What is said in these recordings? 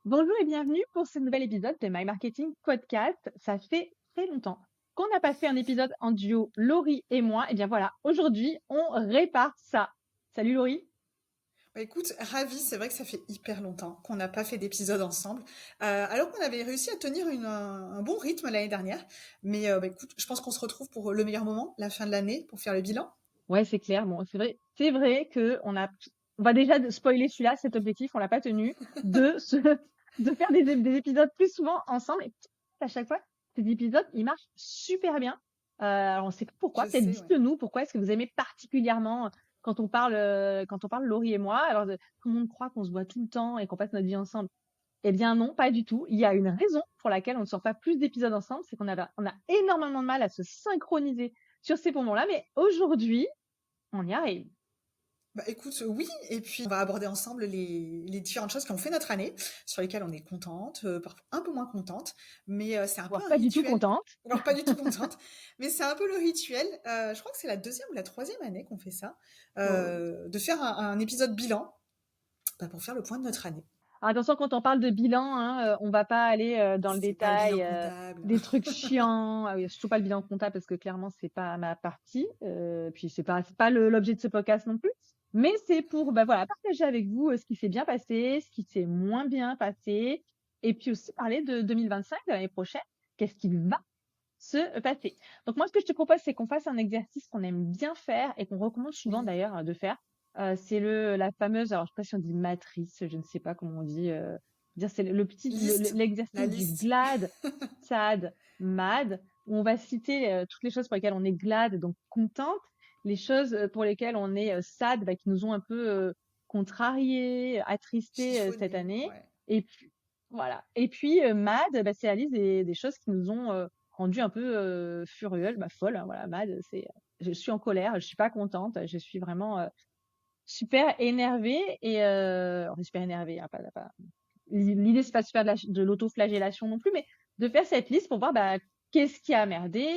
Bonjour et bienvenue pour ce nouvel épisode de My Marketing Podcast. Ça fait très longtemps qu'on n'a pas fait un épisode en duo, Laurie et moi. Et bien voilà, aujourd'hui, on répare ça. Salut Laurie. Bah écoute, ravi, c'est vrai que ça fait hyper longtemps qu'on n'a pas fait d'épisode ensemble, alors qu'on avait réussi à tenir un bon rythme l'année dernière. Mais bah écoute, je pense qu'on se retrouve pour le meilleur moment, la fin de l'année, pour faire le bilan. Ouais, c'est clair. Bon, c'est vrai que on va déjà spoiler celui-là, cet objectif, on l'a pas tenu, de se, de faire des épisodes plus souvent ensemble. Et à chaque fois, ces épisodes, ils marchent super bien. Alors on sait pas pourquoi. Je Peut-être sais, ouais. dites-nous pourquoi est-ce que vous aimez particulièrement quand on parle Laurie et moi. Alors tout le monde croit qu'on se voit tout le temps et qu'on passe notre vie ensemble. Eh bien non, pas du tout. Il y a une raison pour laquelle on ne sort pas plus d'épisodes ensemble, c'est qu'on a énormément de mal à se synchroniser sur ces moments-là. Mais aujourd'hui, on y arrive. Bah écoute, oui, et puis on va aborder ensemble les différentes choses qui ont fait notre année, sur lesquelles on est contente, parfois un peu moins contente, mais c'est un peu Voire un pas du tout rituel. contente. Alors pas du tout contente, mais c'est un peu le rituel. Je crois que c'est la deuxième ou la troisième année qu'on fait ça, Oh. de faire un épisode bilan, bah, pour faire le point de notre année. Alors, attention, quand on parle de bilan, hein, on va pas aller dans le C'est pas le bilan détail comptable. des trucs chiants. Ah oui, surtout pas le bilan comptable parce que clairement c'est pas ma partie. Puis c'est pas l'objet de ce podcast non plus. Mais c'est pour bah voilà partager avec vous ce qui s'est bien passé, ce qui s'est moins bien passé, et puis aussi parler de 2025, de l'année prochaine. Qu'est-ce qui va se passer? Donc moi, ce que je te propose, c'est qu'on fasse un exercice qu'on aime bien faire et qu'on recommande souvent Oui, d'ailleurs de faire. C'est la fameuse, alors je sais pas si on dit matrice, je ne sais pas comment on dit. Dire c'est le petit liste, la l'exercice du liste. glad, sad, mad, où on va citer toutes les choses pour lesquelles on est glad, donc contente, les choses pour lesquelles on est sad, bah, qui nous ont un peu contrariés, attristés cette Chiffonné, année. ouais. Et puis voilà. Et puis mad, bah, c'est la liste des choses qui nous ont rendue un peu furieuse, bah, folle, hein, voilà, mad, c'est je suis en colère, je suis pas contente, je suis vraiment super énervée et enfin, super énervée, hein, pas l'idée c'est pas de se faire de l'autoflagellation non plus, mais de faire cette liste pour voir bah qu'est-ce qui a merdé,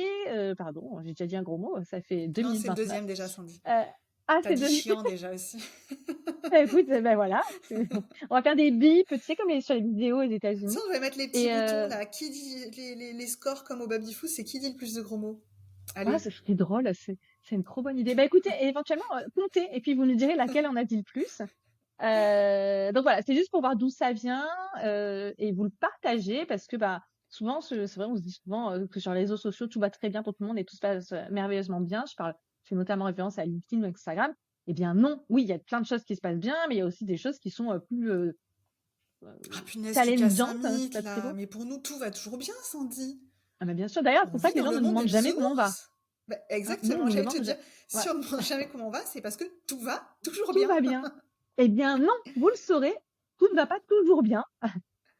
pardon, j'ai déjà dit un gros mot, ça fait deux Non, minutes c'est le vingt-neuf. deuxième déjà, Sandy. Euh, ah T'as c'est dit deux. chiant déjà aussi. Écoute, ben voilà, on va faire des bips, tu sais comme sur les vidéos aux Ça, États-Unis. on devrait mettre les petits Et boutons là. Qui dit les scores comme au baby-foot, c'est qui dit le plus de gros mots. ah, Allez. ça serait drôle, c'est une trop bonne idée. Bah écoutez, éventuellement, comptez, et puis vous nous direz laquelle on a dit le plus. Donc voilà, c'est juste pour voir d'où ça vient et vous le partagez parce que bah souvent, c'est vrai, on se dit souvent que sur les réseaux sociaux, tout va très bien pour tout le monde et tout se passe merveilleusement bien. Je fais notamment référence à LinkedIn ou Instagram. Eh bien non, oui, il y a plein de choses qui se passent bien, mais il y a aussi des choses qui sont plus Ah punaise, tu casses un challengeantes, hein, c'est mythe pas très là. beau. Mais pour nous, tout va toujours bien, Sandy. Ah mais bien sûr, d'ailleurs, c'est On pour ça vit que les dans gens le ne nous monde des demandent jamais comment on va. bisounours. Bah, Hein. Nous, on exactement, nous j'allais te demande dire, ouais, si on ne demande jamais comment on va, c'est parce que tout va toujours tout bien. va bien. Eh bien non, vous le saurez, tout ne va pas toujours bien.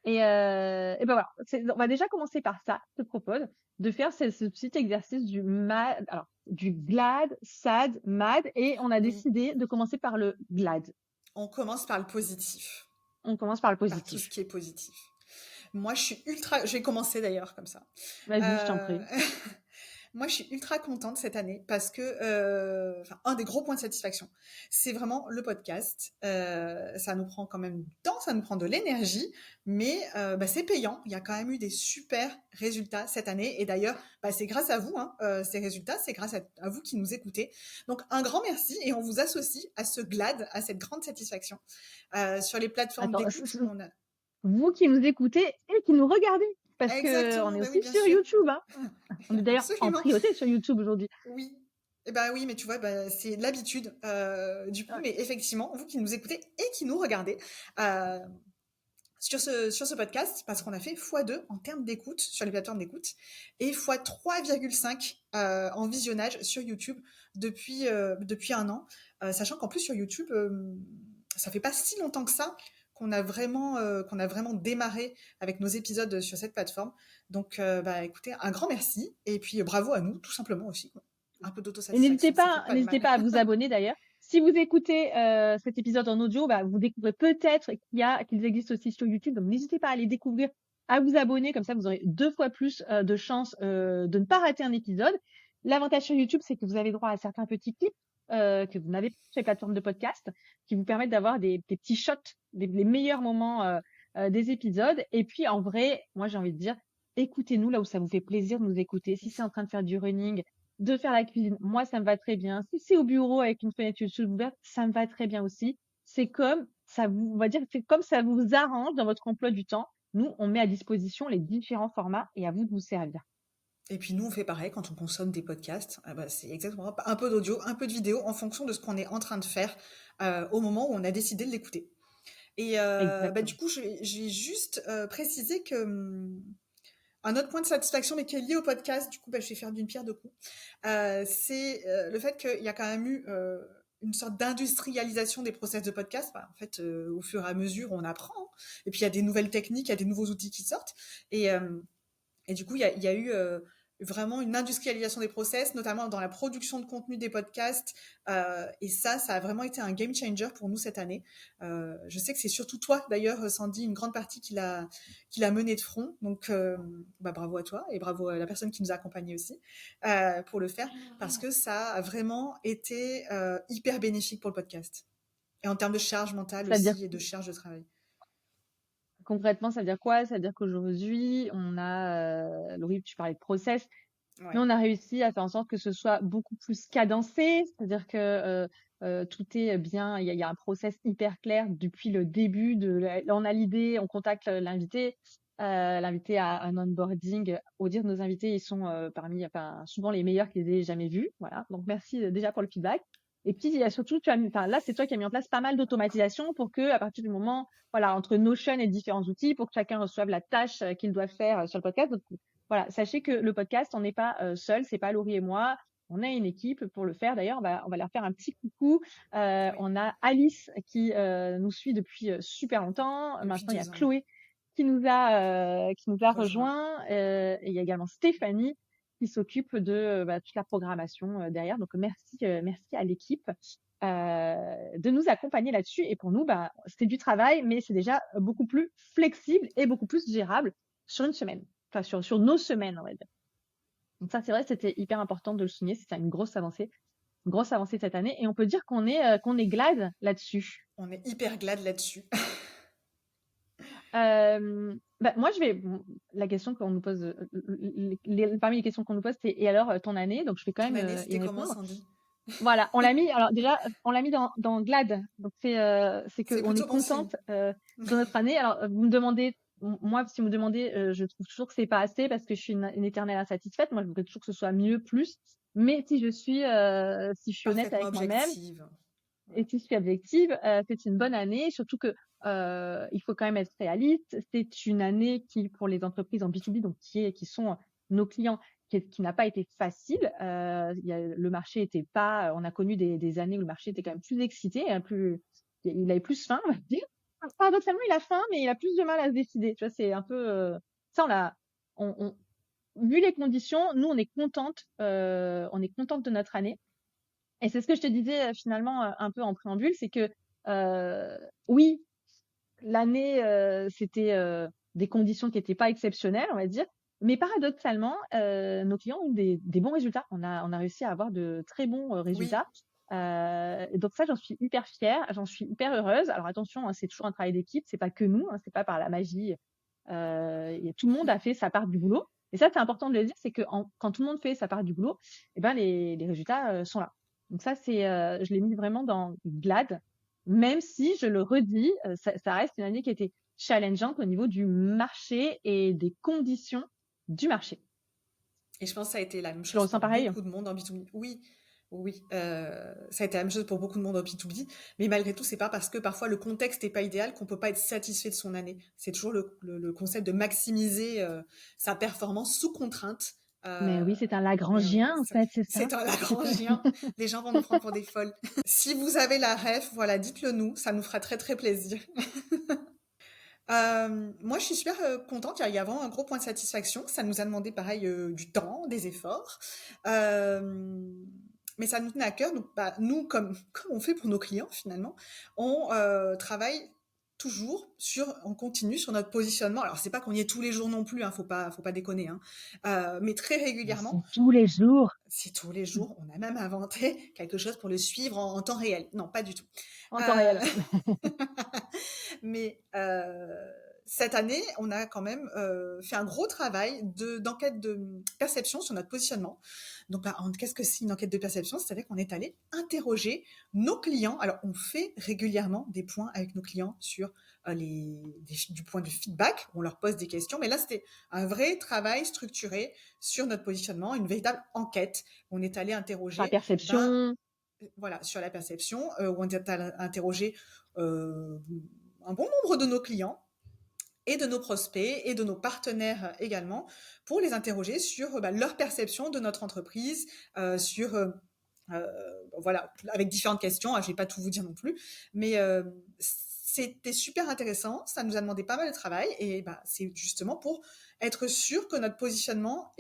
Et ben voilà, on va déjà commencer par ça. Je te propose de faire ce petit exercice du mad, alors du glad, sad, mad, et on a Oui, décidé de commencer par le glad. on commence par le positif, On commence par le par tout ce positif. qui est positif. Moi, je suis ultra. Je vais commencer d'ailleurs comme ça. Vas-y, je t'en Euh, prie. Moi, je suis ultra contente cette année parce que, enfin, un des gros points de satisfaction, c'est vraiment le podcast. Ça nous prend quand même du temps, ça nous prend de l'énergie, mais bah, c'est payant. Il y a quand même eu des super résultats cette année. Et d'ailleurs, bah, c'est grâce à vous, hein, ces résultats, c'est grâce à vous qui nous écoutez. Donc, un grand merci et on vous associe à ce glad, à cette grande satisfaction. Sur les plateformes Attends, d'écoute, on a... vous qui nous écoutez et qui nous regardez, parce que on Exactement, est bah oui, aussi bien sur sûr. YouTube, hein. On est d'ailleurs en Absolument. priorité sur YouTube aujourd'hui. Oui. Eh ben oui, mais tu vois, bah, c'est l'habitude. Du coup, Ouais. mais effectivement, vous qui nous écoutez et qui nous regardez euh, sur ce podcast, parce qu'on a fait x2 en termes d'écoute sur les plateformes d'écoute et x3,5 en visionnage sur YouTube depuis un an. Sachant qu'en plus sur YouTube, ça fait pas si longtemps que ça qu'on a vraiment démarré avec nos épisodes sur cette plateforme. Donc, bah, écoutez, un grand merci et puis bravo à nous, tout simplement aussi, quoi. Un peu Et n'hésitez d'autosatisfaction, ça fait pas, pas de n'hésitez mal. pas à vous abonner d'ailleurs. Si vous écoutez cet épisode en audio, bah, vous découvrez peut-être qu'ils existent aussi sur YouTube. Donc n'hésitez pas à les découvrir, à vous abonner. Comme ça, vous aurez deux fois plus de chances de ne pas rater un épisode. L'avantage sur YouTube, c'est que vous avez droit à certains petits clips que vous n'avez pas sur les plateformes de podcast, qui vous permettent d'avoir des petits shots, les meilleurs moments des épisodes. Et puis, en vrai, moi, j'ai envie de dire, écoutez-nous là où ça vous fait plaisir de nous écouter. Si c'est en train de faire du running, de faire la cuisine, moi, ça me va très bien. Si c'est au bureau avec une fenêtre YouTube ouverte, ça me va très bien aussi. C'est comme ça vous, on va dire, c'est comme ça vous arrange dans votre emploi du temps. Nous, on met à disposition les différents formats et à vous de vous servir. Et puis nous, on fait pareil quand on consomme des podcasts. Ah bah, c'est exactement un peu d'audio, un peu de vidéo en fonction de ce qu'on est en train de faire au moment où on a décidé de l'écouter. Et bah, du Exactement. coup, je vais juste préciser que un autre point de satisfaction, mais qui est lié au podcast, du coup, bah, je vais faire d'une pierre deux coups, c'est le fait qu'il y a quand même eu une sorte d'industrialisation des process de podcast. Bah, en fait, au fur et à mesure, on apprend. Hein. Et puis, il y a des nouvelles techniques, il y a des nouveaux outils qui sortent. Et, euh, et du coup, il y a eu vraiment une industrialisation des process, notamment dans la production de contenu des podcasts. Et ça a vraiment été un game changer pour nous cette année. Je sais que c'est surtout toi, d'ailleurs, Sandy, une grande partie qui l'a mené de front. Donc, bah, bravo à toi et bravo à la personne qui nous a accompagnés aussi pour le faire, parce que ça a vraiment été hyper bénéfique pour le podcast. Et en termes de charge mentale Ça veut dire aussi et de charge de travail. concrètement, ça veut dire quoi? Ça veut dire qu'aujourd'hui, on a, Laurie, tu parlais de process. Nous, Ouais. on a réussi à faire en sorte que ce soit beaucoup plus cadencé, c'est-à-dire que tout est bien, il y a un process hyper clair depuis le début. On a l'idée, on contacte l'invité, l'invité a un onboarding. Au dire de nos invités, ils sont enfin, souvent les meilleurs qu'ils aient jamais vus. Voilà. Donc, merci déjà pour le feedback. Et puis, il y a surtout, enfin, là, c'est toi qui as mis en place pas mal d'automatisation pour que, à partir du moment, voilà, entre Notion et différents outils, pour que chacun reçoive la tâche qu'il doit faire sur le podcast. Donc, voilà, sachez que le podcast, on n'est pas seul, c'est pas Laurie et moi. On a une équipe pour le faire. D'ailleurs, on va leur faire un petit coucou. Oui, On a Alice qui nous suit depuis super longtemps. depuis Maintenant, il y a 2 ans, Chloé qui nous a rejoint. rejoint. Et il y a également Stéphanie qui s'occupe de toute la programmation derrière. Donc, merci à l'équipe de nous accompagner là-dessus. Et pour nous, c'est du travail, mais c'est déjà beaucoup plus flexible et beaucoup plus gérable sur une semaine. Enfin, sur nos semaines, on va dire. Donc ça, c'est vrai, c'était hyper important de le souligner. C'était une grosse avancée cette année. Et on peut dire qu'on est glad là-dessus. On est hyper glad là-dessus. Moi, la question qu'on nous pose, parmi les questions qu'on nous pose, c'est et alors ton année? Donc je vais quand Ton même année, y c'était comment, répondre. Sandy? Voilà, on l'a mis. Alors déjà, on l'a mis dans glad. Donc c'est que C'est on est plutôt bon signe. contente de notre année. Alors vous me demandez, moi, si vous me demandez, je trouve toujours que c'est pas assez parce que je suis une éternelle insatisfaite. Moi, je voudrais toujours que ce soit mieux, plus. Mais si je suis honnête Parfaitement avec moi-même objective. et si je suis objective, c'est une bonne année. Surtout que il faut quand même être réaliste. C'est une année qui, pour les entreprises en B2B, donc qui sont nos clients, qui n'a pas été facile. Le marché était pas. On a connu des années où le marché était quand même plus excité, hein, il avait plus faim, on va dire. Paradoxalement, il a faim, mais il a plus de mal à se décider. Tu vois, c'est un peu ça. Vu les conditions, nous, on est contente de notre année. Et c'est ce que je te disais finalement un peu en préambule, c'est que oui, l'année c'était des conditions qui n'étaient pas exceptionnelles, on va dire, mais paradoxalement, nos clients ont eu des bons résultats. On a réussi à avoir de très bons Oui, résultats. Et donc ça, j'en suis hyper fière, j'en suis hyper heureuse. Alors attention, hein, c'est toujours un travail d'équipe, c'est pas que nous, hein, c'est pas par la magie. Tout le monde a fait sa part du boulot. Et ça, c'est important de le dire, c'est que quand tout le monde fait sa part du boulot, eh ben les résultats sont là. Donc ça, je l'ai mis vraiment dans GLAD, même si, je le redis, ça reste une année qui était challengeante au niveau du marché et des conditions du marché. et je pense que ça a été la même Tu le chose ressens pour pareil? beaucoup de monde en B2B. Oui, oui, ça a été la même chose pour beaucoup de monde en B2B. Mais malgré tout, c'est pas parce que parfois le contexte n'est pas idéal qu'on peut pas être satisfait de son année. C'est toujours le concept de maximiser sa performance sous contrainte. Mais Euh, oui, c'est un mais Lagrangien, en fait, c'est ça. c'est un Lagrangien. Les gens vont nous prendre pour des folles. Si vous avez la ref, voilà, dites-le nous. Ça nous fera très très plaisir. Moi, je suis super contente. Il y a vraiment un gros point de satisfaction. Ça nous a demandé, pareil, du temps, des efforts. Euh, mais ça nous tenait à cœur. Donc, bah, nous, comme on fait pour nos clients, finalement, on travaille toujours on continue sur notre positionnement. Alors, c'est pas qu'on y est tous les jours non plus, hein, faut pas déconner, hein. Mais très Mais régulièrement, c'est tous les jours, c'est tous les jours. On a même inventé quelque chose pour le suivre en temps réel. Non, pas du tout. en temps Euh, réel. mais cette année, on a quand même fait un gros travail d'enquête de perception sur notre positionnement. Donc, qu'est-ce que c'est une enquête de perception? C'est-à-dire qu'on est allé interroger nos clients. Alors, on fait régulièrement des points avec nos clients sur du point de feedback. On leur pose des questions. Mais là, c'était un vrai travail structuré sur notre positionnement, une véritable enquête. On est allé La interroger, perception. voilà, sur la perception, où on est allé interroger un bon nombre de nos clients et de nos prospects et de nos partenaires également pour les interroger sur leur perception de notre entreprise, sur voilà, avec différentes questions. Je ne vais pas tout vous dire non plus, mais c'était super intéressant. Ça nous a demandé pas mal de travail et c'est justement pour être sûr que notre positionnement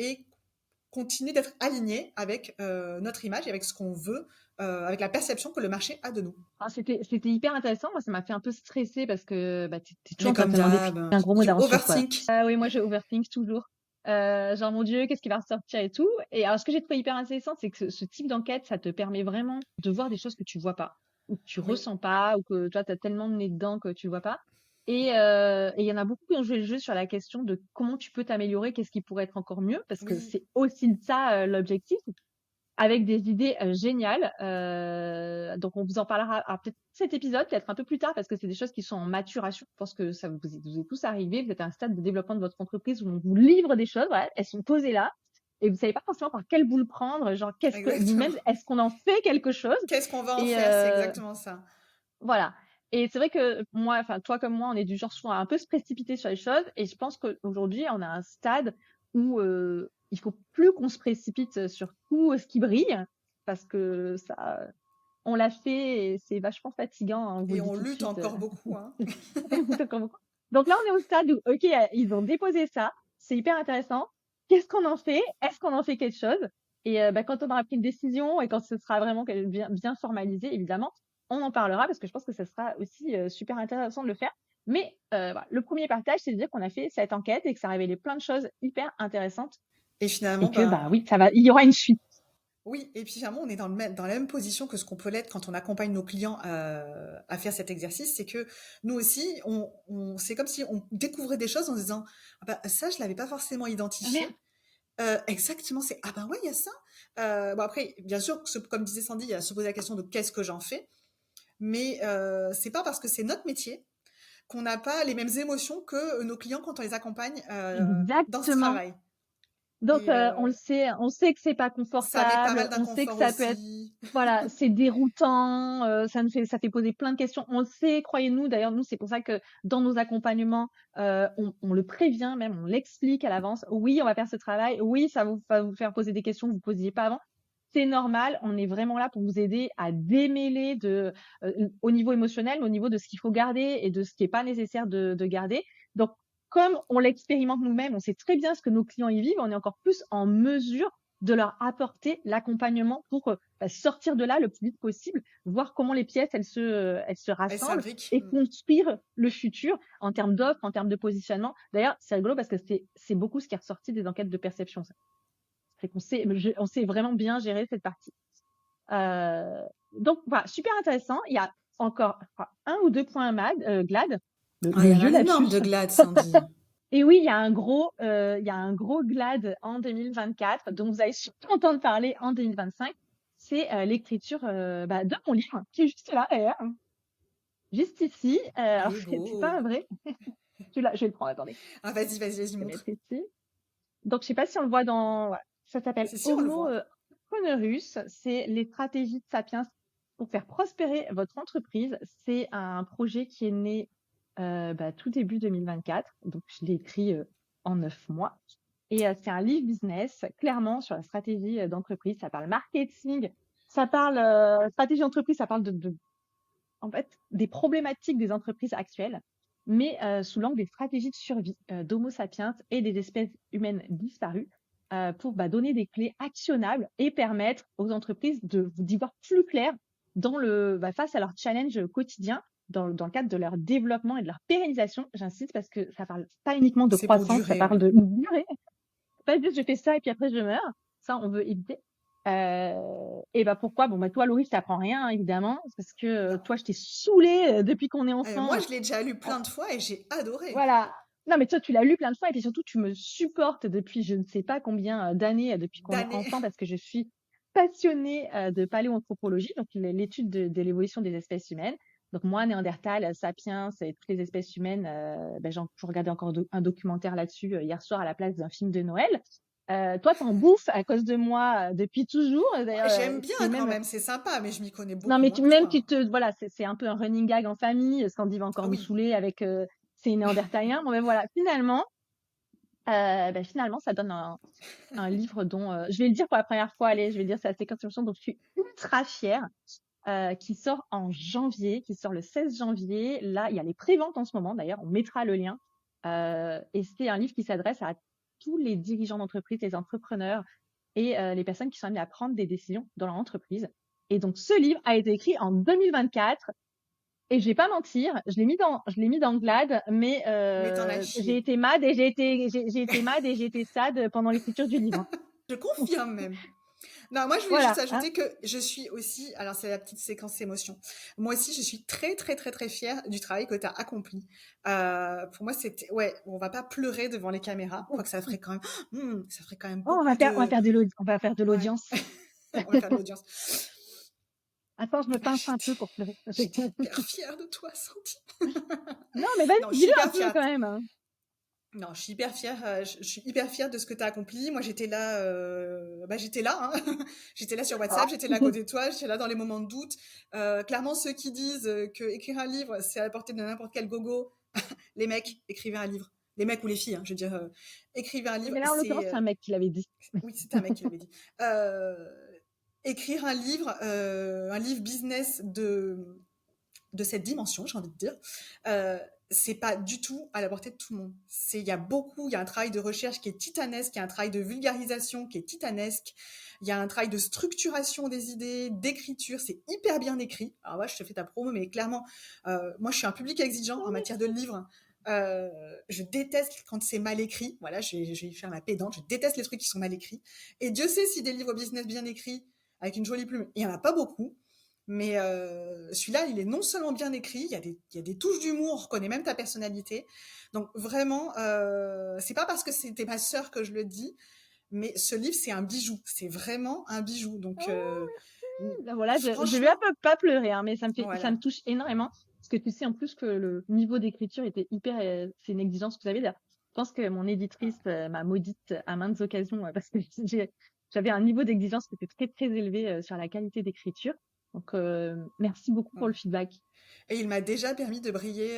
continue d'être aligné avec notre image et avec ce qu'on veut, avec la perception que le marché a de nous. C'était hyper intéressant. Moi, ça m'a fait un peu stresser parce que t'es toujours Mais en train de comme te demander d'hab, un gros mot you d'aventure, quoi. overthink. Ah oui, moi, je overthink toujours. Genre, mon Dieu, qu'est-ce qui va ressortir et tout. Et alors, ce que j'ai trouvé hyper intéressant, c'est que ce type d'enquête, ça te permet vraiment de voir des choses que tu vois pas, ou que tu Oui, ressens pas, ou que toi, t'as tellement de nez dedans que tu vois pas. Et il y en a beaucoup qui ont joué le jeu sur la question de comment tu peux t'améliorer, qu'est-ce qui pourrait être encore mieux, parce que oui. c'est aussi ça, l'objectif, avec des idées géniales. Donc, on vous en parlera peut-être cet épisode, peut-être un peu plus tard, parce que c'est des choses qui sont en maturation. Je pense que ça vous est tous arrivé. Vous êtes à un stade de développement de votre entreprise où on vous livre des choses, voilà, elles sont posées là, et vous savez pas forcément par quel bout le prendre. Genre, Exactement. même, est-ce qu'on en fait quelque chose? Qu'est-ce qu'on va en Et faire? C'est exactement ça. voilà. Et c'est vrai que moi, enfin, toi comme moi, on est du genre souvent à un peu se précipiter sur les choses. Et je pense qu'aujourd'hui, on a un stade où il faut plus qu'on se précipite sur tout ce qui brille, parce que ça, on l'a fait et c'est vachement fatigant, hein, on vous Et le dit on tout de lutte suite. encore beaucoup, hein. Donc là, on est au stade où, ok, ils ont déposé ça, c'est hyper intéressant. Qu'est-ce qu'on en fait? Est-ce qu'on en fait quelque chose? Et quand on aura pris une décision et quand ce sera vraiment bien formalisé, évidemment, on en parlera parce que je pense que ce sera aussi super intéressant de le faire. Mais voilà, le premier partage, c'est de dire qu'on a fait cette enquête et que ça a révélé plein de choses hyper intéressantes Et et finalement, que oui, il y aura une suite. oui, et puis finalement, on est dans la même position que ce qu'on peut l'être quand on accompagne nos clients à faire cet exercice. C'est que nous aussi, c'est comme si on découvrait des choses en se disant, ah ça, je l'avais pas forcément Merde. identifié. Exactement, c'est ah ouais, il y a ça. Bon après, bien sûr, comme disait Sandy, il y a se poser la question de qu'est-ce que j'en fais. Mais c'est pas parce que c'est notre métier qu'on n'a pas les mêmes émotions que nos clients quand on les accompagne dans ce Exactement. travail. Donc, Et on sait que c'est pas ça met pas mal confortable, on sait que d'inconfort ça peut être, aussi. voilà, c'est déroutant, ça fait poser plein de questions. On le sait, croyez-nous. D'ailleurs, nous, c'est pour ça que dans nos accompagnements, on le prévient même, on l'explique à l'avance. Oui, on va faire ce travail. Oui, va vous faire poser des questions que vous posiez pas avant. C'est normal. On est vraiment là pour vous aider à démêler au niveau émotionnel, au niveau de ce qu'il faut garder et de ce qui est pas nécessaire de garder. Donc, comme on l'expérimente nous-mêmes, on sait très bien ce que nos clients y vivent, on est encore plus en mesure de leur apporter l'accompagnement pour sortir de là le plus vite possible, voir comment les pièces elles se Elle rassemblent s'imbrique. et construire le futur en termes d'offres, en termes de positionnement. D'ailleurs, c'est rigolo parce que c'est beaucoup ce qui est ressorti des enquêtes de perception. C'est on sait vraiment bien gérer cette partie. Donc voilà, super intéressant. Il y a encore un ou deux points GLAD, Ah, il le y en a vieux un énorme lapsus. de glade, Sandy. Et oui, il y a un gros GLAD en 2024 dont vous allez surtout entendre parler en 2025. C'est l'écriture de mon livre qui est juste là d'ailleurs, juste ici. Il Alors est c'est pas beau. vrai. Je vais le prendre. Attendez, Ah, vas-y, je vais le montre. mettre ici. Donc je sais pas si on le voit dans. Voilà. Ça s'appelle C'est sûr, on le Homo voit. Entrepreneurus. C'est les stratégies de Sapiens pour faire prospérer votre entreprise. C'est un projet qui est né tout début 2024. Donc je l'ai écrit en 9 mois. Et c'est un livre business, clairement, sur la stratégie d'entreprise. Ça parle marketing, ça parle stratégie d'entreprise, ça parle en fait, des problématiques des entreprises actuelles, mais sous l'angle des stratégies de survie d'Homo sapiens et des espèces humaines disparues, pour donner des clés actionnables et permettre aux entreprises d'y voir plus clair face à leurs challenges quotidiens, dans le cadre de leur développement et de leur pérennisation. J'insiste parce que ça parle pas uniquement de C'est pour croissance, ça durer, parle ouais. de durée. Pas juste je fais ça et puis après je meurs. Ça, on veut éviter. Et bah pourquoi? Bon, bah toi, Laurie, je t'apprends rien, hein, évidemment, parce que Non. toi, je t'ai saoulée depuis qu'on est Moi, enfant. je l'ai déjà lu plein de fois et j'ai adoré. Voilà. Non, mais toi, tu l'as lu plein de fois et puis surtout, tu me supportes depuis je ne sais pas combien d'années, depuis qu'on est D'années. enfant, parce que je suis passionnée de paléoanthropologie, donc l'étude de l'évolution des espèces humaines. Donc moi, Néandertal, Sapiens et toutes les espèces humaines, je regardais encore un documentaire là-dessus hier soir à la place d'un film de Noël. Toi, t'en bouffes à cause de moi depuis toujours. Ouais, D'ailleurs, j'aime bien c'est quand même même, c'est sympa, mais je m'y connais non, beaucoup mais moins que toi, tu hein. te, voilà, c'est un peu un running gag en famille. Scandie va Ah encore nous oui. saouler avec ses néandertaliens. Bon, ben voilà, finalement, ça donne un livre dont, je vais le dire pour la première fois, allez, je vais dire c'est la séquence d'émotion dont je suis ultra fière, qui sort en janvier, qui sort le 16 janvier. Là, il y a les préventes en ce moment, d'ailleurs, on mettra le lien. Et c'est un livre qui s'adresse à tous les dirigeants d'entreprise, les entrepreneurs et les personnes qui sont amenées à prendre des décisions dans leur entreprise. Et donc, ce livre a été écrit en 2024. Et je vais pas mentir, je l'ai mis dans Glad, mais Mais t'en as j'ai chié. été mad et j'ai été mad et j'ai été sad pendant l'écriture du livre. Je confirme même. Non, moi je voulais juste Voilà, hein. ajouter que je suis aussi, alors c'est la petite séquence émotion. Moi aussi, je suis très très très très fière du travail que tu as accompli. Pour moi, c'était, ouais, on va pas pleurer devant les caméras, quoique ça ferait quand même, ça ferait quand même Oh, beaucoup de, on va faire de ouais, l'audience. on va faire de l'audience. Attends, je me Ah, pince un peu pour pleurer. j'étais hyper fière de toi, Sandy. Non, mais vas-y, Non, je suis dis-le un hyper peu fière. quand même, hein. Non, je suis hyper fière. Je suis hyper fière de ce que tu as accompli. Moi, j'étais là. J'étais là. Hein. J'étais là sur WhatsApp. J'étais là à côté de toi. J'étais là dans les moments de doute. Clairement, ceux qui disent que écrire un livre, c'est à la portée de n'importe quel gogo, les mecs, écrivez un livre. Les mecs ou les filles, hein, je veux dire, écrivez un livre. Mais là, en l'occurrence, C'est c'est un mec qui l'avait dit. oui, c'était un mec qui l'avait dit. Euh, Écrire un livre business de cette dimension, j'ai envie de dire, euh, c'est pas du tout à la portée de tout le monde. Il y a un travail de recherche qui est titanesque, il y a un travail de vulgarisation qui est titanesque, il y a un travail de structuration des idées, d'écriture, c'est hyper bien écrit. Alors ouais, je te fais ta promo, mais clairement, moi je suis un public exigeant en matière de livres. Je déteste quand c'est mal écrit. Voilà, je vais faire ma pédante. Je déteste les trucs qui sont mal écrits. Et Dieu sait si des livres business bien écrits, avec une jolie plume, il y en a pas beaucoup. Mais celui-là, il est non seulement bien écrit, il y a des touches d'humour, on reconnaît même ta personnalité. Donc vraiment, c'est pas parce que c'était ma sœur que je le dis, mais ce livre, c'est un bijou. C'est vraiment un bijou. Donc Oh, ben voilà, je vais un franchement, peu pas pleurer, hein, mais ça me voilà. touche énormément. Parce que tu sais en plus que le niveau d'écriture était hyper, c'est une exigence que vous avez. D'ailleurs, je pense que mon éditrice m'a maudite à maintes occasions parce que j'avais un niveau d'exigence qui était très très élevé sur la qualité d'écriture. Donc merci beaucoup pour Ouais. le feedback. Et il m'a déjà permis de briller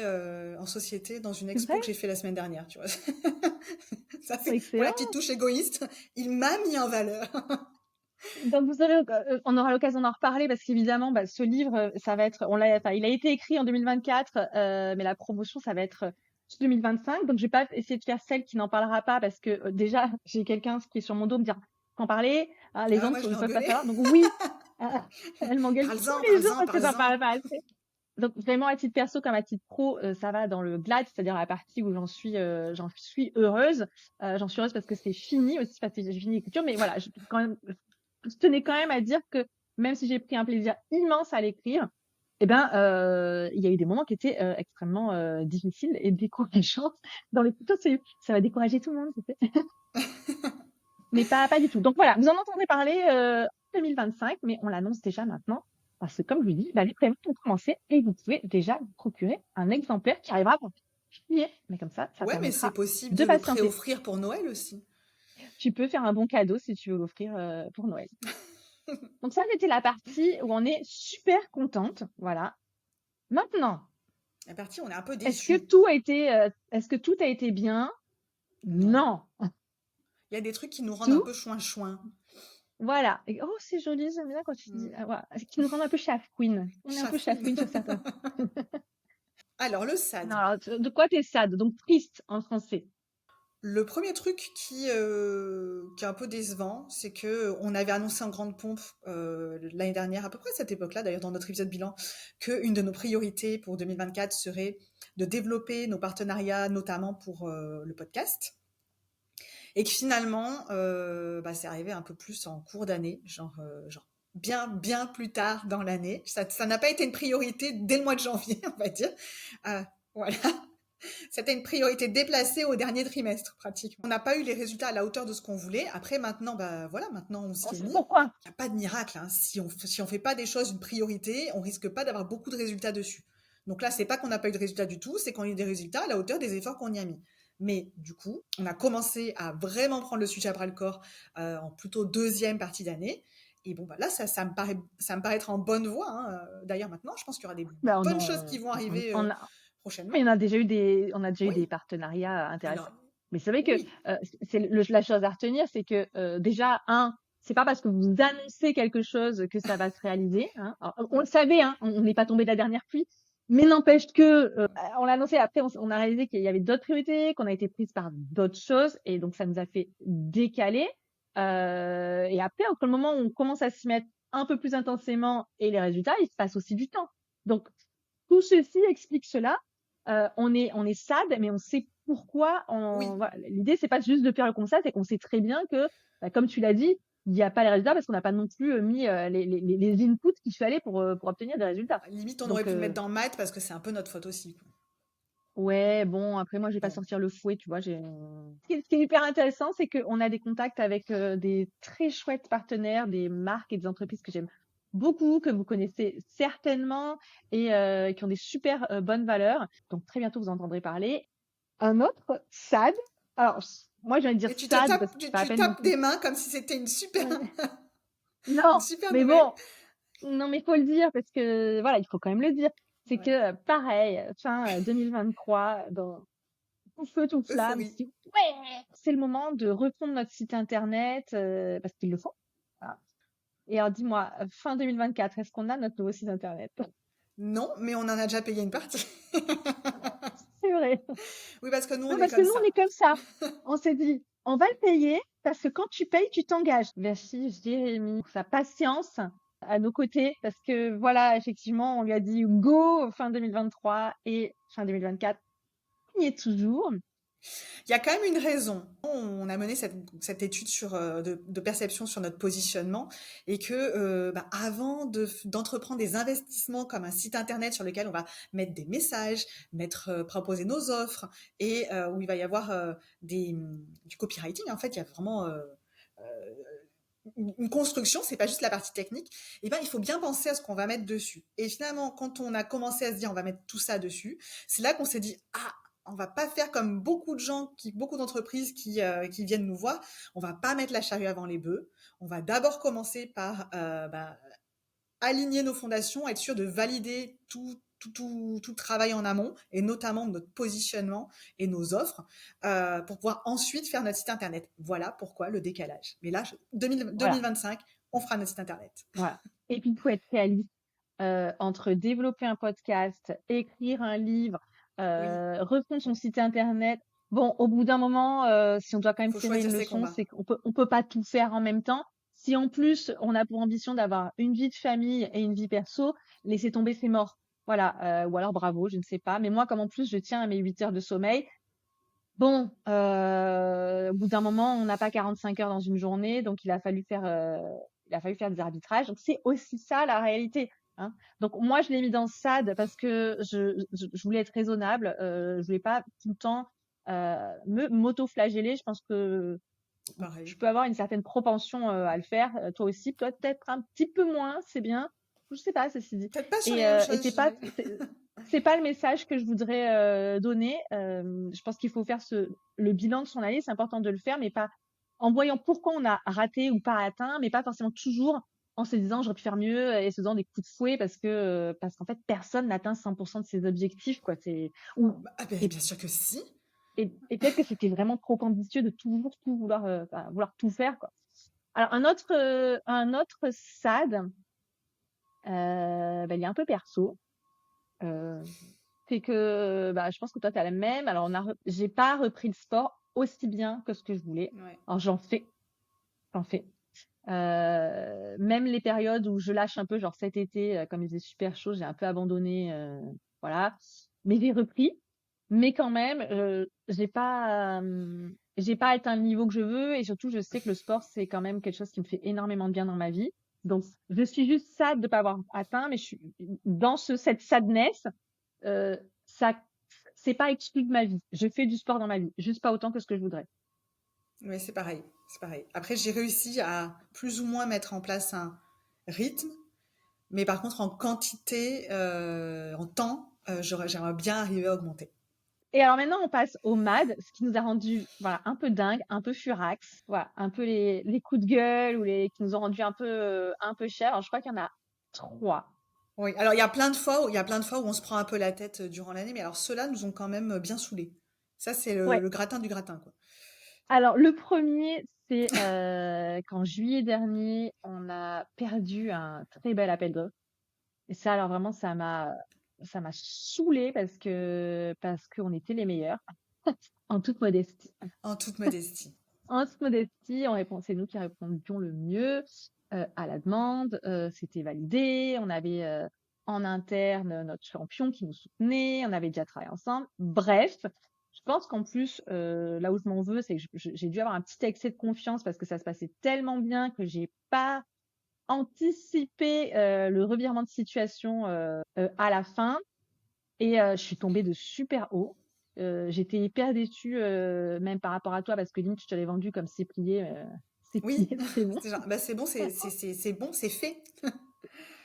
en société dans une C'est vrai? expo que j'ai fait la semaine dernière, tu vois. Ça Oh, c'est pour la petite excellent. touche égoïste. Il m'a mis en valeur. Donc vous savez, on aura l'occasion d'en reparler parce qu'évidemment, bah, ce livre, ça va être, enfin, il a été écrit en 2024, mais la promotion, ça va être 2025. Donc je vais pas essayer de faire celle qui n'en parlera pas parce que déjà, j'ai quelqu'un qui est sur mon dos me dire qu'en parler. Hein, les Ah, moi, autres je l'ai ne peuvent pas engueulé. savoir. Donc oui, elle m'engueule tous Parle-en, les jours parle-en, parce que j'en parle-en. parle pas assez. Donc vraiment à titre perso comme à titre pro, ça va dans le glad, c'est-à-dire la partie où j'en suis heureuse. J'en suis heureuse parce que c'est fini aussi, parce que j'ai fini l'écriture. Mais voilà, je tenais quand même à dire que même si j'ai pris un plaisir immense à l'écrire, eh ben, il y a eu des moments qui étaient extrêmement difficiles et décourageants dans l'écriture. Ça va décourager tout le monde, tu sais. Mais pas du tout. Donc voilà, vous en entendrez parler en 2025, mais on l'annonce déjà maintenant. Parce que comme je vous dis, bah, les préventes ont commencé et vous pouvez déjà vous procurer un exemplaire qui arrivera avant juillet. Mais comme ça Ouais, mais c'est permettra possible de de le patienter. préoffrir pour Noël aussi. Tu peux faire un bon cadeau si tu veux l'offrir pour Noël. Donc ça, c'était la partie où on est super contente. Voilà. Maintenant, La partie, on est un peu déçus. est-ce que tout a été bien? Non. Non. Il y a des trucs qui nous rendent un Tout, peu chouin-chouin. voilà. Oh, c'est joli, j'aime bien quand tu dis, Hmm. ah, voilà. Qui nous rendent un peu chafouine. On est un peu Chafouine. chafouine sur certains points. Alors, le Non, SAD. alors, de quoi t'es sad? Donc triste en français. Le premier truc qui est un peu décevant, c'est que on avait annoncé en grande pompe l'année dernière, à peu près à cette époque-là, d'ailleurs dans notre épisode bilan, qu'une de nos priorités pour 2024 serait de développer nos partenariats, notamment pour le podcast. Et que finalement, c'est arrivé un peu plus en cours d'année, genre bien plus tard dans l'année. Ça n'a pas été une priorité dès le mois de janvier, on va dire. Voilà. C'était une priorité déplacée au dernier trimestre, pratiquement. On n'a pas eu les résultats à la hauteur de ce qu'on voulait. Après, maintenant, maintenant, on On s'y est sait mis. pourquoi. Il n'y a pas de miracle, hein. Si on fait pas des choses une priorité, on risque pas d'avoir beaucoup de résultats dessus. Donc là, c'est pas qu'on n'a pas eu de résultats du tout, c'est qu'on a eu des résultats à la hauteur des efforts qu'on y a mis. Mais du coup, on a commencé à vraiment prendre le sujet à bras le corps en plutôt deuxième partie d'année. Et bon, là, ça me paraît être en bonne voie, hein. D'ailleurs, maintenant, je pense qu'il y aura des Ben, bonnes choses qui vont arriver prochainement. mais on a déjà eu Oui, des partenariats intéressants. alors, Mais c'est vrai que oui, la chose à retenir, c'est que déjà, c'est pas parce que vous annoncez quelque chose que ça va se réaliser. Hein. Alors, on le savait, hein, on n'est pas tombé de la dernière pluie. Mais n'empêche que on l'a annoncé. Après, on a réalisé qu'il y avait d'autres priorités, qu'on a été prise par d'autres choses, et donc ça nous a fait décaler. Et après, au moment où on commence à s'y mettre un peu plus intensément, et les résultats, il se passe aussi du temps. Donc tout ceci explique cela. On est sad, mais on sait pourquoi. oui. Voilà. L'idée, c'est pas juste de faire le constat, c'est qu'on sait très bien que, comme tu l'as dit, il n'y a pas les résultats parce qu'on n'a pas non plus mis les inputs qu'il fallait pour obtenir des résultats. Limite, on aurait Donc, pu le mettre dans maths parce que c'est un peu notre faute aussi, quoi. ouais, bon, après, moi, je vais pas Bon, sortir le fouet, tu vois. Ce qui est hyper intéressant, c'est qu'on a des contacts avec des très chouettes partenaires, des marques et des entreprises que j'aime beaucoup, que vous connaissez certainement et qui ont des super bonnes valeurs. Donc, très bientôt, vous en entendrez parler. Un autre, SAD. Alors, moi, j'ai envie de dire et tu te SAD parce tapes, que c'est tu, pas la tu peine non tapes plus. des mains comme si c'était une Non, super mais nouvelle. bon, non, mais faut le dire parce que, voilà, il faut quand même le dire. C'est Ouais. que, pareil, fin 2023, dans tout feu, tout flamme. On se Euphorie. dit, ouais, c'est le moment de refondre notre site internet, parce qu'ils le font. Voilà. Et alors, dis-moi, fin 2024, est-ce qu'on a notre nouveau site internet? Non, mais on en a déjà payé une partie. C'est vrai. Oui, parce que nous, on Non, est parce que comme nous, on est ça. comme ça. On s'est dit, on va le payer parce que quand tu payes, tu t'engages. Merci, Jérémy, pour sa patience à nos côtés parce que voilà, effectivement, on lui a dit go fin 2023 et fin 2024. On y est toujours. Il y a quand même une raison. On a mené cette étude de perception sur notre positionnement et que avant d'entreprendre des investissements comme un site internet sur lequel on va mettre des messages, proposer nos offres et où il va y avoir du copywriting, en fait, il y a vraiment une construction, c'est pas juste la partie technique, et ben il faut bien penser à ce qu'on va mettre dessus. Et finalement, quand on a commencé à se dire on va mettre tout ça dessus, c'est là qu'on s'est dit on va pas faire comme beaucoup d'entreprises qui viennent nous voir. On va pas mettre la charrue avant les bœufs. On va d'abord commencer par aligner nos fondations, être sûr de valider tout travail en amont, et notamment notre positionnement et nos offres, pour pouvoir ensuite faire notre site internet. Voilà pourquoi le décalage. Mais là, Voilà, 2025, on fera notre site internet. voilà. Et puis, il faut être réaliste entre développer un podcast, écrire un livre, Oui, refondre son site internet. Bon, au bout d'un moment, si on doit quand il même faut tirer choisir une ses leçon, combats. c'est qu'on peut pas tout faire en même temps. Si en plus on a pour ambition d'avoir une vie de famille et une vie perso, laisser tomber, c'est mort. Voilà. Ou alors bravo, je ne sais pas. Mais moi, comme en plus je tiens à mes 8 heures de sommeil, bon, au bout d'un moment, on n'a pas 45 heures dans une journée, donc il a fallu faire des arbitrages. Donc c'est aussi ça la réalité. Hein. Donc moi, je l'ai mis dans le SAD parce que je voulais être raisonnable. Je voulais pas tout le temps m'auto-flageller. Je pense que je Pareil. peux avoir une certaine propension à le faire. Toi aussi, peut-être un petit peu moins, c'est bien. Je sais pas, ceci dit. Peut-être pas sur Et, les mêmes euh, et choses, c'est je pas dirais. c'est pas le message que je voudrais donner. Je pense qu'il faut faire le bilan de son année, c'est important de le faire, mais pas en voyant pourquoi on a raté ou pas atteint, mais pas forcément toujours en se disant j'aurais pu faire mieux et se donnant des coups de fouet parce qu'en fait personne n'atteint 100% de ses objectifs quoi. Et, Bien sûr que si. et peut-être que c'était vraiment trop ambitieux de toujours tout vouloir vouloir tout faire quoi. Alors un autre SAD, il est un peu perso. Euh, c'est que je pense que toi, tu as la même. Alors, j'ai pas repris le sport aussi bien que ce que je voulais. Ouais. Alors, j'en fais. Même les périodes où je lâche un peu, genre cet été, comme il faisait super chaud, j'ai un peu abandonné. Voilà. Mais j'ai repris. Mais quand même, j'ai pas atteint le niveau que je veux et surtout, je sais que le sport, c'est quand même quelque chose qui me fait énormément de bien dans ma vie. Donc, je suis juste sad de pas avoir atteint, mais je suis dans cette sadness, euh, ça, c'est pas exclu de ma vie. Je fais du sport dans ma vie, juste pas autant que ce que je voudrais. Oui, c'est pareil, c'est pareil. Après, j'ai réussi à plus ou moins mettre en place un rythme, mais par contre, en quantité, en temps, j'aimerais bien arriver à augmenter. Et alors maintenant, on passe au MAD, ce qui nous a rendu, voilà, un peu dingue, un peu furax, voilà, un peu les coups de gueule ou qui nous ont rendu un peu cher. Alors, je crois qu'il y en a trois. Oui, alors il y a plein de fois où on se prend un peu la tête durant l'année, mais alors ceux-là nous ont quand même bien saoulés. Ça, c'est Ouais. le gratin du gratin, quoi. Alors, le premier, c'est qu'en juillet dernier, on a perdu un très bel appel d'offres. Et ça, alors vraiment, ça m'a saoulée parce qu'on était les meilleurs, en toute modestie. En toute modestie. En toute modestie, c'est nous qui répondions le mieux à la demande. C'était validé. On avait en interne notre champion qui nous soutenait. On avait déjà travaillé ensemble. Bref, je pense qu'en plus, là où je m'en veux, c'est que j'ai dû avoir un petit excès de confiance parce que ça se passait tellement bien que j'ai pas anticipé le revirement de situation à la fin. Et je suis tombée de super haut. J'étais hyper déçue, même par rapport à toi, parce que limite, je te l'ai vendu comme c'est Oui, plié, c'est bon. c'est genre, bah, c'est bon, c'est bon, c'est fait.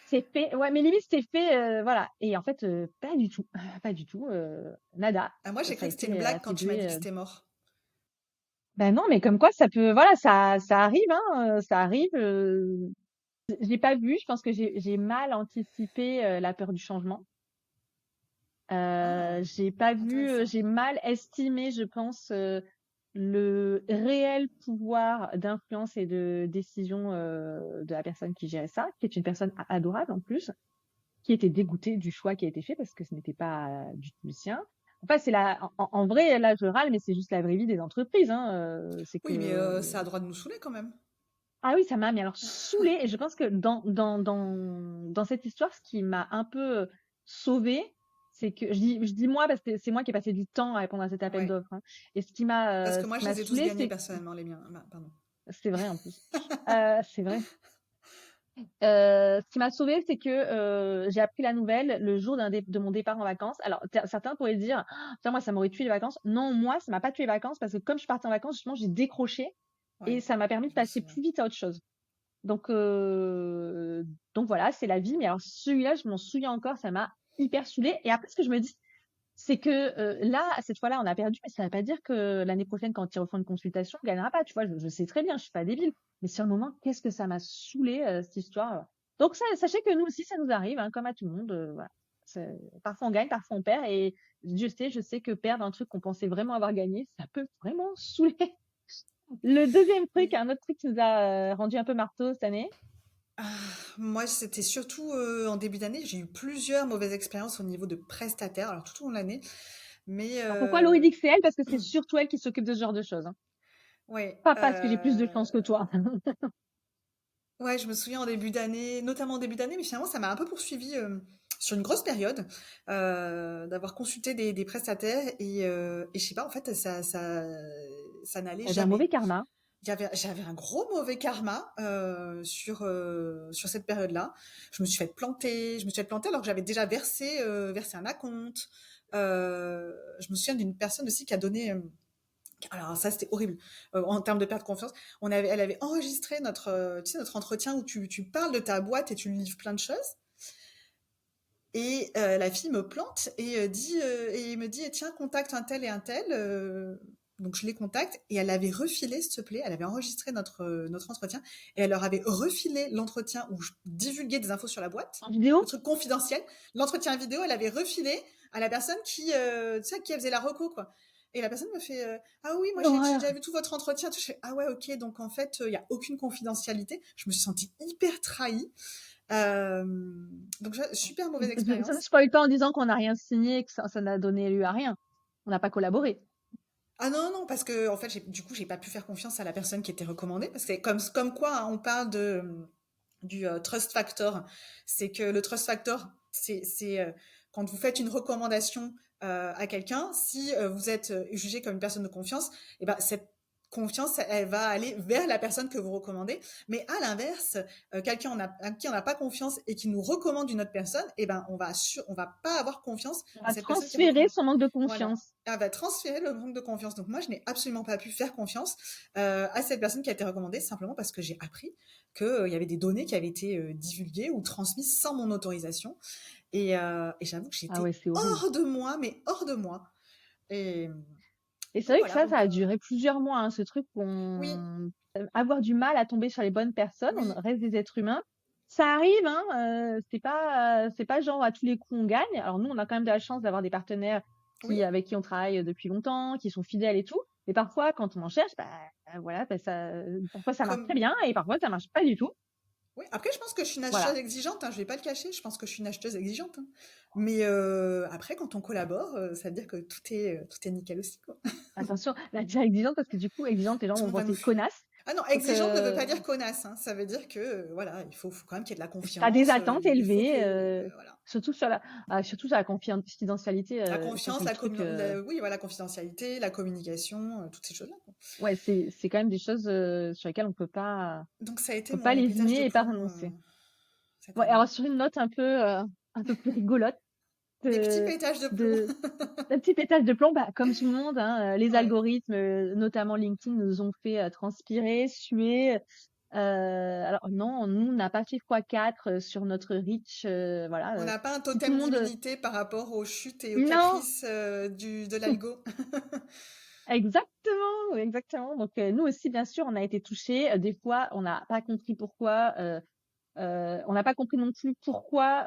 C'est fait. Ouais, mais limite, c'était fait, voilà. Et en fait, pas du tout. Pas du tout. Nada. Ah, moi, j'ai Ça a cru que c'était une été blague quand tu m'as attribué. dit que c'était mort. Ben non, mais comme quoi, ça peut, voilà, ça arrive, hein, ça arrive. J'ai pas vu. Je pense que j'ai mal anticipé la peur du changement. Ah, J'ai pas vu, intéressant. j'ai mal estimé, je pense, le réel pouvoir d'influence et de décision de la personne qui gérait ça, qui est une personne adorable en plus, qui était dégoûtée du choix qui a été fait parce que ce n'était pas du tout le sien. Enfin, en vrai, là, je râle, mais c'est juste la vraie vie des entreprises, hein. C'est Oui, mais que, ça a droit de nous saouler quand même. ah oui, ça m'a mis alors saoulée et je pense que dans cette histoire, ce qui m'a un peu sauvée, c'est que je dis moi parce que c'est moi qui ai passé du temps à répondre à cet appel Ouais. d'offres, hein. Et Parce que ce moi, qui je m'a les ai tous saoulée, gagnés personnellement, les miens. Bah, pardon. c'est vrai en plus. C'est vrai. Ce qui m'a sauvée, c'est que j'ai appris la nouvelle le jour de mon départ en vacances. Alors certains pourraient dire, ah, tiens, moi ça m'aurait tué les vacances. Non, moi ça m'a pas tué les vacances parce que comme je suis partie en vacances, justement, j'ai décroché et Ouais, ça m'a permis de je me passer souviens. plus vite à autre chose. Donc, donc voilà, c'est la vie. Mais alors celui-là, je m'en souviens encore, ça m'a hyper saoulée. Et après, ce que je me dis, c'est que là, cette fois-là, on a perdu, mais ça ne veut pas dire que l'année prochaine, quand ils refont une consultation, on gagnera pas. Tu vois, je sais très bien, je suis pas débile. Mais sur le moment, qu'est-ce que ça m'a saoulée cette histoire. Donc ça, sachez que nous aussi, ça nous arrive, hein, comme à tout le monde. Voilà. Parfois on gagne, parfois on perd. Et je sais que perdre un truc qu'on pensait vraiment avoir gagné, ça peut vraiment saouler. Le deuxième truc, Oui. un autre truc qui nous a rendu un peu marteau cette année. Ah, moi, c'était surtout en début d'année. J'ai eu plusieurs mauvaises expériences au niveau de prestataires, alors tout au long de l'année. Mais Alors pourquoi Laurie dit que c'est elle? Parce que c'est surtout elle qui s'occupe de ce genre de choses, hein. ouais, Pas parce que j'ai plus de chance que toi. ouais, je me souviens en début d'année, notamment en début d'année, mais finalement, ça m'a un peu poursuivi sur une grosse période d'avoir consulté des prestataires et je sais pas, en fait, ça n'allait J'ai un mauvais jamais. karma. J'avais un gros mauvais karma sur cette période-là. Je me suis fait planter alors que j'avais déjà versé un acompte. Je me souviens d'une personne aussi qui a donné. Alors ça, c'était horrible en termes de perte de confiance. Elle avait enregistré tu sais, notre entretien où tu parles de ta boîte et tu lui livres plein de choses. Et la fille me plante et me dit tiens, contacte un tel et un tel. Donc je les contacte et elle avait refilé, s'il te plaît, elle avait enregistré notre entretien et elle leur avait refilé l'entretien où je divulguais des infos sur la boîte, En le vidéo? truc confidentiel. L'entretien vidéo, elle avait refilé à la personne tu sais, qui faisait la reco, quoi. Et la personne me fait ah oui, moi j'ai L'horreur. déjà vu tout votre entretien. Je fais ah ouais, ok, donc en fait, il n'y a aucune confidentialité. Je me suis sentie hyper trahie. Euh, donc, super mauvaise Ça ne expérience. spoil pas en disant qu'on n'a rien signé et que ça n'a donné lieu à rien. On n'a pas collaboré. Ah non, non, parce que en fait, du coup, j'ai pas pu faire confiance à la personne qui était recommandée, parce que comme quoi hein, on parle du trust factor. C'est que le trust factor, c'est quand vous faites une recommandation à quelqu'un, si vous êtes jugé comme une personne de confiance, et ben, confiance, elle va aller vers la personne que vous recommandez. Mais à l'inverse, quelqu'un à qui on n'a pas confiance et qui nous recommande une autre personne, eh ben, on va pas avoir confiance On en va cette personne qui transférer recommande. son manque de Voilà. confiance. Elle va transférer le manque de confiance. Donc moi, je n'ai absolument pas pu faire confiance à cette personne qui a été recommandée simplement parce que j'ai appris qu'il y avait des données qui avaient été divulguées ou transmises sans mon autorisation. Et j'avoue que Ah j'étais ouais, c'est horrible. hors de moi, mais hors de moi. Et Et c'est donc vrai que voilà, ça donc a duré plusieurs mois, hein, ce truc oui, qu'on avoir du mal à tomber sur les bonnes personnes, on oui, reste des êtres humains. Ça arrive, hein, c'est pas genre à tous les coups on gagne. Alors nous, on a quand même de la chance d'avoir des partenaires oui, avec qui on travaille depuis longtemps, qui sont fidèles et tout. Mais parfois, quand on en cherche, voilà, parfois ça marche très comme bien et parfois ça marche pas du tout. oui. Après, je pense que je suis une acheteuse Voilà. exigeante, hein, je vais pas le cacher. Je pense que je suis une acheteuse exigeante, hein. Mais après, quand on collabore, ça veut dire que tout est nickel aussi, quoi. Attention, là, déjà exigeante parce que du coup, exigeante, les gens Tout le vont monde va nous. penser connasse. Ah non, Donc, exigeante ne veut pas dire connasse, hein. Ça veut dire que voilà, il faut quand même qu'il y ait de la tu as des confiance. attentes Il faut que élevées, voilà. surtout sur la confidentialité, La ça confiance, c'est le truc. oui, voilà, la confidentialité, la communication, toutes ces choses-là, quoi. Ouais, c'est quand même des choses sur lesquelles Donc ça a on été peut pas mon pétage de lésiner et pas plomb renoncer. cette Ouais, année. alors sur une note un peu plus rigolote, Des petits de, pétages de plomb. de, d'un petit pétage de plomb, comme tout le monde, hein, les Ouais. algorithmes, notamment LinkedIn, nous ont fait transpirer, suer. Alors non, nous, on n'a pas fait x4 sur notre reach. Voilà, On n'a pas un si tout le totem monde... d'immunité par rapport aux chutes et aux non, caprices de l'algo. exactement, exactement. Donc nous aussi, bien sûr, on a été touchés. Des fois, on n'a pas compris pourquoi. On n'a pas compris non plus pourquoi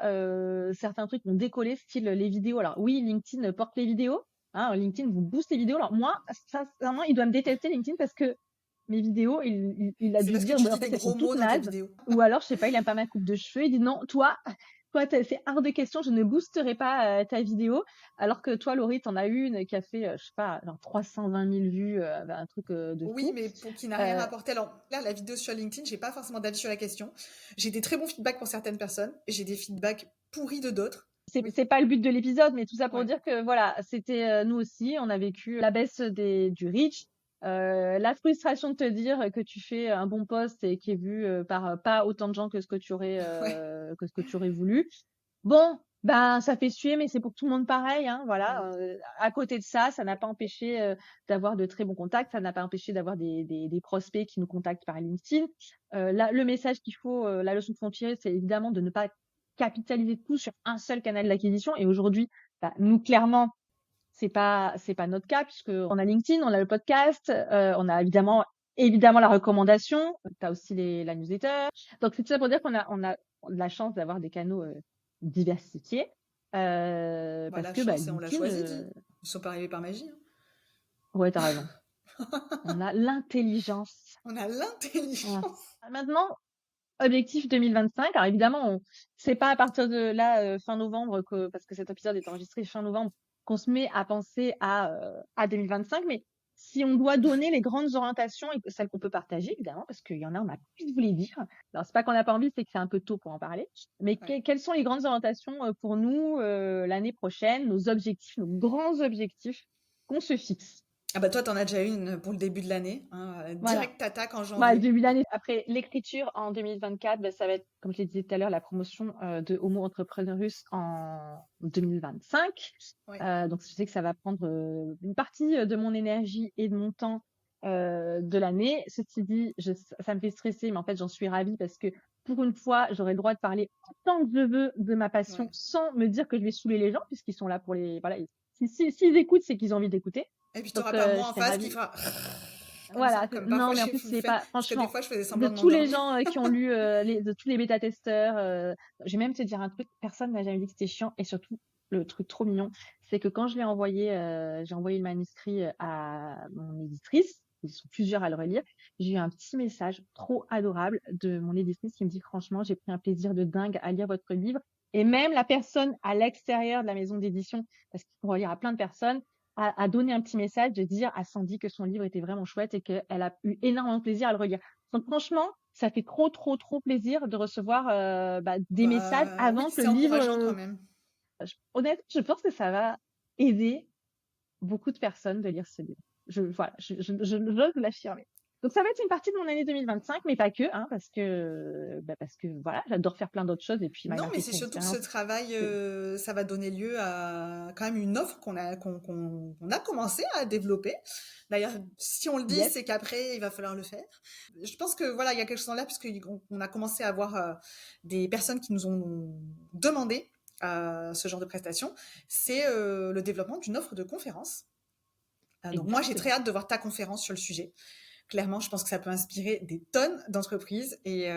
certains trucs ont décollé, style les vidéos. Alors oui, LinkedIn porte les vidéos. Hein, LinkedIn vous booste les vidéos. Alors moi, sincèrement, il doit me détester LinkedIn parce que mes vidéos, il a C'est dû se parce que dire, tu bah, en dis des fait, elles sont gros toutes mots dans tes nazes. vidéos. Ou alors, je sais pas, il aime pas ma coupe de cheveux. Il dit non, toi, c'est hors de question, je ne boosterai pas ta vidéo. Alors que toi, Laurie, t'en as une qui a fait, je sais pas, genre 320 000 vues, un truc de Oui, fou. mais pour qui n'a rien Euh, rapporté. Alors là, la vidéo sur LinkedIn, j'ai pas forcément d'avis sur la question. J'ai des très bons feedbacks pour certaines personnes et j'ai des feedbacks pourris de d'autres. Oui, c'est pas le but de l'épisode, mais tout ça pour ouais. dire que voilà, c'était nous aussi, on a vécu la baisse du reach, la frustration de te dire que tu fais un bon post et qui est vu par pas autant de gens que Ouais, que ce que tu aurais voulu. Bon, ben ça fait suer, mais c'est pour tout le monde pareil, hein, voilà. oui. À côté de ça, ça n'a pas empêché d'avoir de très bons contacts, ça n'a pas empêché d'avoir des prospects qui nous contactent par LinkedIn. Là, le message qu'il faut, la leçon qu'il faut en tirer, c'est évidemment de ne pas capitaliser tout sur un seul canal d'acquisition. Et aujourd'hui, nous clairement, c'est pas notre cas puisque on a LinkedIn, on a le podcast, on a évidemment la recommandation. T'as aussi la newsletter. Donc c'est tout ça pour dire on a de la chance d'avoir des canaux diversifiés Bah, parce la que chance, et on l'a LinkedIn, choisi, dis. Ils sont pas arrivés par magie, hein. ouais, t'as raison. On a l'intelligence. On a Voilà. l'intelligence. Maintenant, objectif 2025. Alors évidemment, c'est pas à partir de là, fin novembre, parce que cet épisode est enregistré fin novembre, qu'on se met à penser à 2025. Mais si on doit donner les grandes orientations et celles qu'on peut partager, évidemment, parce qu'il y en a, on a plus de vous les dire. Alors c'est pas qu'on n'a pas envie, c'est que c'est un peu tôt pour en parler. Mais Ouais. quelles sont les grandes orientations pour nous l'année prochaine, nos objectifs, nos grands objectifs qu'on se fixe? Ah bah toi, t'en as déjà une pour le début de l'année, hein. Voilà. Direct attaque en Bah, le janvier. début d'année. Après l'écriture en 2024, ça va être, comme je l'ai dit tout à l'heure, la promotion de Homo Entrepreneurus en 2025. Ouais. Donc, je sais que ça va prendre une partie de mon énergie et de mon temps de l'année. Ceci dit, ça me fait stresser, mais en fait, j'en suis ravie parce que pour une fois, j'aurai le droit de parler autant que je veux de ma passion Ouais. sans me dire que je vais saouler les gens puisqu'ils sont là pour les... Voilà, s'ils écoutent, c'est qu'ils ont envie d'écouter. Et puis Donc, t'auras pas je moi en serais face qui ravie. fera comme ça, Voilà, comme non, parfois mais en j'ai plus, pu le c'est faire, pas, parce que des franchement, fois je faisais de semblant de tous les m'endormir. gens qui ont lu, de tous les bêta-testeurs, je vais même te dire un truc, personne n'a jamais dit que c'était chiant, et surtout, le truc trop mignon, c'est que quand je l'ai envoyé, j'ai envoyé le manuscrit à mon éditrice, ils sont plusieurs à le relire, j'ai eu un petit message trop adorable de mon éditrice qui me dit, franchement, j'ai pris un plaisir de dingue à lire votre livre, et même la personne à l'extérieur de la maison d'édition, parce qu'il faut relire à plein de personnes, a donné un petit message de dire à Sandy que son livre était vraiment chouette et qu'elle a eu énormément de plaisir à le relire. Donc franchement, ça fait trop, trop, trop plaisir de recevoir des messages Bah oui, avant que c'est le livre. encourageant quand même. Honnêtement, je pense que ça va aider beaucoup de personnes de lire ce livre. voilà, j'ose l'affirmer. Donc ça va être une partie de mon année 2025, mais pas que, hein, parce que voilà, j'adore faire plein d'autres choses et puis My Non, mais c'est Marketing surtout que ce Experience. travail, c'est- ça va donner lieu à quand même une offre qu'on a commencé à développer. D'ailleurs, si on le dit, Yes. c'est qu'après, il va falloir le faire. Je pense que voilà, il y a quelque chose là, puisqu'on on a commencé à avoir des personnes qui nous ont demandé ce genre de prestation. C'est le développement d'une offre de conférence. Donc moi, j'ai très Exactement. hâte de voir ta conférence sur le sujet. Clairement, je pense que ça peut inspirer des tonnes d'entreprises. Et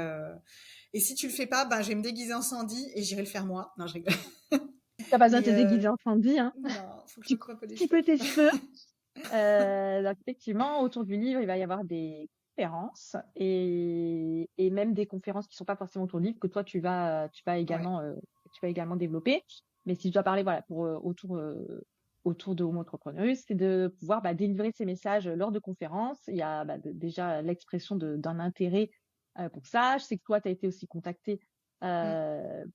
si tu le fais pas, ben, je vais me déguiser en Sandy et j'irai le faire moi. Non, je rigole. T'as pas besoin de Mais te déguiser en Sandy, hein. non, faut que je Tu me coupes coupe un peu un les petit cheveux. peu tes cheveux. Donc effectivement, autour du livre, il va y avoir des conférences et même des conférences qui sont pas forcément autour du livre que toi Ouais. tu vas également développer. Mais si je dois parler, voilà, autour de Homo Entrepreneurus, c'est de pouvoir délivrer ces messages lors de conférences. Il y a déjà l'expression d'un intérêt pour ça. Je sais que toi, tu as été aussi contacté Mm.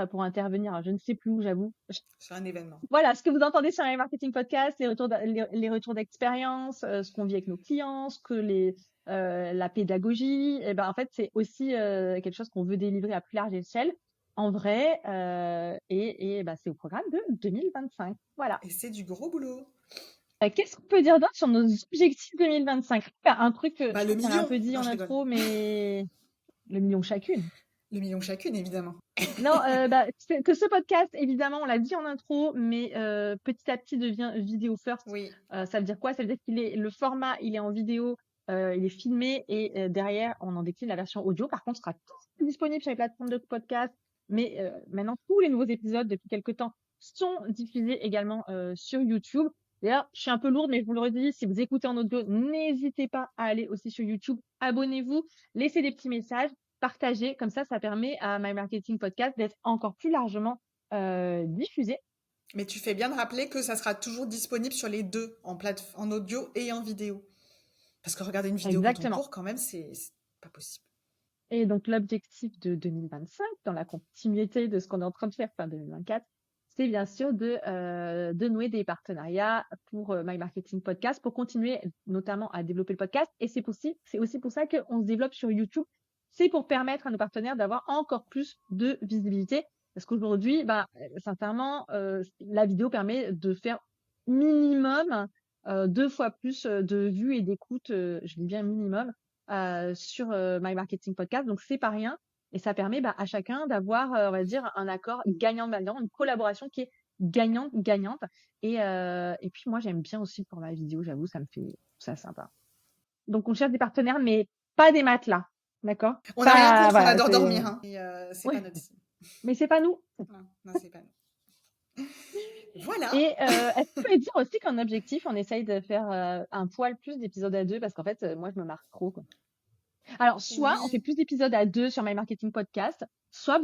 pour intervenir. Alors, je ne sais plus où, j'avoue. C'est un événement. Voilà, ce que vous entendez sur les marketing podcast, les retours d'expérience, ce qu'on vit avec nos clients, la pédagogie, et ben en fait c'est aussi quelque chose qu'on veut délivrer à plus large échelle, en vrai, c'est au programme de 2025. Voilà. Et c'est du gros boulot. Qu'est-ce qu'on peut dire d'autre sur nos objectifs 2025? Un truc que Bah, je le crois qu'on a un million. peu dit Non, en je rigole. intro, mais le million chacune. Le million chacune, évidemment. Non, que ce podcast, évidemment, on l'a dit en intro, mais petit à petit devient vidéo first. Oui. Ça veut dire quoi? Ça veut dire le format, il est en vidéo, il est filmé et derrière, on en décline la version audio. Par contre, ce sera tout disponible sur les plateformes de podcast. Mais maintenant, tous les nouveaux épisodes depuis quelques temps sont diffusés également sur YouTube. D'ailleurs, je suis un peu lourde, mais je vous le redis, si vous écoutez en audio, n'hésitez pas à aller aussi sur YouTube. Abonnez-vous, laissez des petits messages, partagez. Comme ça permet à My Marketing Podcast d'être encore plus largement diffusé. Mais tu fais bien de rappeler que ça sera toujours disponible sur les deux, en audio et en vidéo. Parce que regarder une vidéo quand on Exactement. court, quand même, c'est pas possible. Et donc, l'objectif de 2025, dans la continuité de ce qu'on est en train de faire fin 2024, c'est bien sûr de nouer des partenariats pour My Marketing Podcast, pour continuer notamment à développer le podcast. Et c'est aussi pour ça qu'on se développe sur YouTube. C'est pour permettre à nos partenaires d'avoir encore plus de visibilité. Parce qu'aujourd'hui, sincèrement, la vidéo permet de faire minimum 2 fois plus de vues et d'écoutes, je dis bien minimum, sur My Marketing Podcast. Donc, c'est pas rien. Et ça permet à chacun d'avoir, on va dire, un accord gagnant-gagnant, une collaboration qui est gagnante-gagnante. Et puis, moi, j'aime bien aussi le format vidéo, j'avoue, ça me fait ça sympa. Donc, on cherche des partenaires, mais pas des matelas. D'accord? On n'a rien Pas, contre, on voilà, adore dormir, hein. Et, c'est pas ouais, notre style. mais c'est pas nous. Non, non, c'est pas nous. Voilà. Et est-ce qu'on peut dire aussi qu'en objectif, on essaye de faire un poil plus d'épisodes à deux parce qu'en fait, moi, je me marre trop, quoi. Alors, soit on fait Oui. plus d'épisodes à deux sur My Marketing Podcast, soit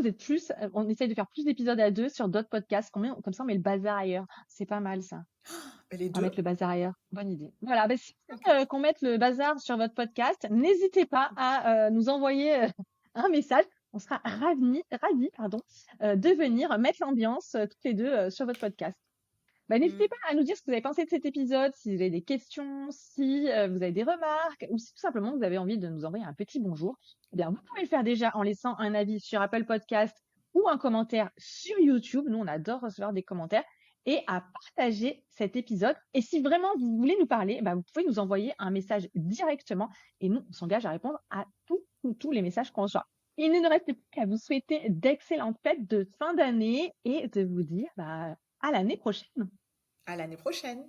on essaye de faire plus d'épisodes à deux sur d'autres podcasts. Comme ça, on met le bazar ailleurs. C'est pas mal, ça. Les On va deux. mettre le bazar ailleurs. Bonne idée. Voilà. Si vous Ok. voulez qu'on mette le bazar sur votre podcast, n'hésitez pas à nous envoyer un message. On sera ravis, de venir mettre l'ambiance toutes les deux sur votre podcast. N'hésitez Mm. pas à nous dire ce que vous avez pensé de cet épisode, si vous avez des questions, si vous avez des remarques, ou si tout simplement vous avez envie de nous envoyer un petit bonjour. Eh bien, vous pouvez le faire déjà en laissant un avis sur Apple Podcast ou un commentaire sur YouTube. Nous, on adore recevoir des commentaires et à partager cet épisode. Et si vraiment vous voulez nous parler, vous pouvez nous envoyer un message directement et nous, on s'engage à répondre à tous les messages qu'on reçoit. Il ne nous reste plus qu'à vous souhaiter d'excellentes fêtes de fin d'année et de vous dire à l'année prochaine. À l'année prochaine.